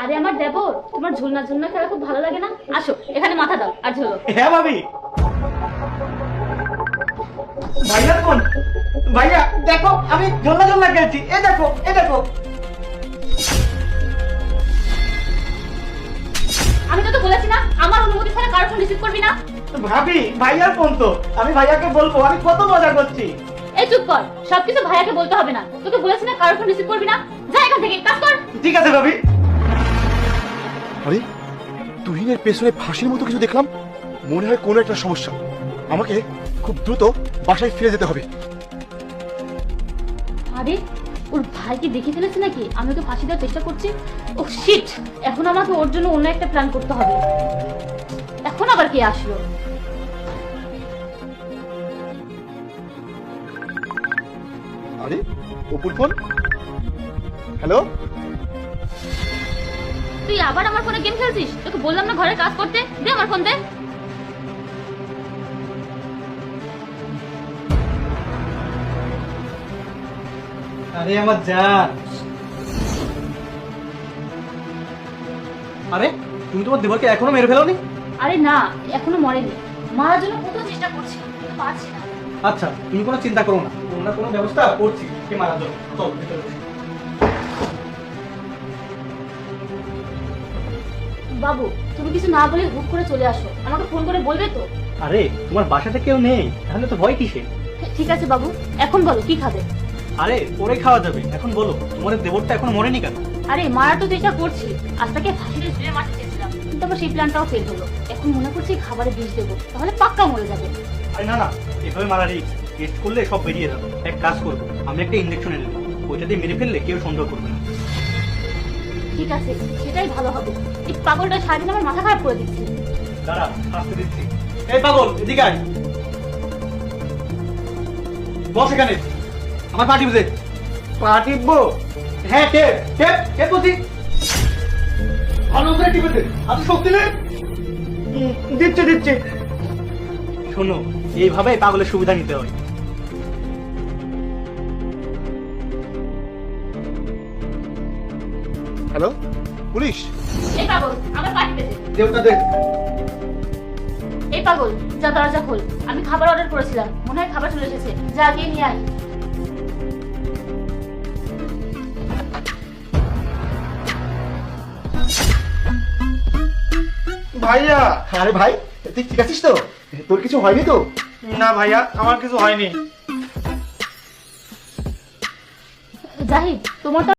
আরে আমার দেবর, তোমার ঝুলনা ঝুলনা খেলা খুব ভালো লাগে না? আসো এখানে মাথা দাও আর ঝোলো। হ্যাঁ ভাবি। ভাইয়া কোন? ভাইয়া দেখো আমি ঝোলনা ঝোলনা খেলছি, এ দেখো এ দেখো। আমি তো বলেছি না আমার অনুমতি ছাড়া কারো ফোন রিসিভ করবি না। ভাবি ভাইয়ার ফোন তো, আমি ভাইয়াকে বলবো আমি কত মজা করছি। এই চুপ কর, সবকিছু ভাইয়াকে বলতে হবে না। তোকে বলেছি না কারো ফোন রিসিভ করবি না। যা এখান থেকে, কাজ কর। ঠিক আছে ভাবি। আরে তুহিনের পেছনে ফাঁসির মতো কিছু দেখলাম, মনে হয় কোনো একটা সমস্যা। আমাকে খুব দ্রুত বাসায় ফিরে যেতে হবে। আরে ওর ভাই কি দেখে ফেলেছে নাকি আমি ওকে ফাঁসি দেওয়ার চেষ্টা করছি? ও শিট, এখন আমাকে ওর জন্য অন্য একটা প্ল্যান করতে হবে। এখন আবার কে আসলো? আরে অপুর ফোন। হ্যালো, তুই আবার আমার ফোনে গেম খেলছিস? তোকে বললাম না ঘরের কাজ করতে। দে আমার ফোন দে। আরে আমার জান। আরে তুমি তোমার দেবরকে এখনো মেরে ফেলোনি? আরে না, এখনো মরেনি। মারার জন্য কত চেষ্টা করছি কিন্তু পারছি না। আচ্ছা তুমি কোনো চিন্তা করো না, কোনো না কোনো ব্যবস্থা করছি কি মারার জন্য। চল ভিতরে বসি। বাবু, তুমি কিছু না বলে হুট করে চলে আসো। আমাকে ফোন করে বলবে তো? আরে তোমার বাসাতে কেউ নেই, তাহলে তো ভয় কিসে? ঠিক আছে বাবু, এখন বলো কি খাবে? আরে পরে খাওয়া যাবে, এখন বলো তোমার দেবরটা এখনো মরেনি কেন? আরে মারার তো চেষ্টা করছি, আজ তাকে ফাঁসিতে ঝুলে মারতে চেয়েছিলাম, কিন্তু আবার সেই প্ল্যানটাও ফেল হলো। এখন মনে করছি খাবারে বিষ দেবো, তাহলে পাক্কা মরে যাবে। আরে না না, এভাবে মারা রিস্ক, টেস্ট করলে সব বেরিয়ে যাবে। এক কাজ করবো, আমি একটা ইঞ্জেকশন এনে দেবো, ওইটা দিয়ে মেরে ফেললে কেউ সন্দেহ করবে না। ঠিক আছে, সেটাই ভালো হবে। এই পাগলটা সারাদিন আমার মাথা খারাপ করে দিচ্ছে। দাঁড়া আসতে দিচ্ছি। এই পাগল এদিকে আয়, বস এখানে। আমার পা টিপে দে। পা টিপবো? হ্যাঁ টেপ টেপ টেপ বলছি, ভালো করে টিপে দে। এত শক্তি নেই। দিচ্ছে দিচ্ছে। শোনো, এইভাবে পাগলের সুবিধা নিতে হয়। Hello police. এই পাগল আমার পা টিপে দে। দেবটা দে। এই পাগল, যা দরজা খোল। আমি খাবার অর্ডার করেছিলাম, মনে হয় খাবার চলে এসেছে। যা গিয়ে নিয়ে আয়। ভাইয়া। আরে ভাই তুই ঠিক আছিস তো? তোর কিছু হয়নি তো? না ভাইয়া, আমার কিছু হয়নি। জাহিদ, তোমার তো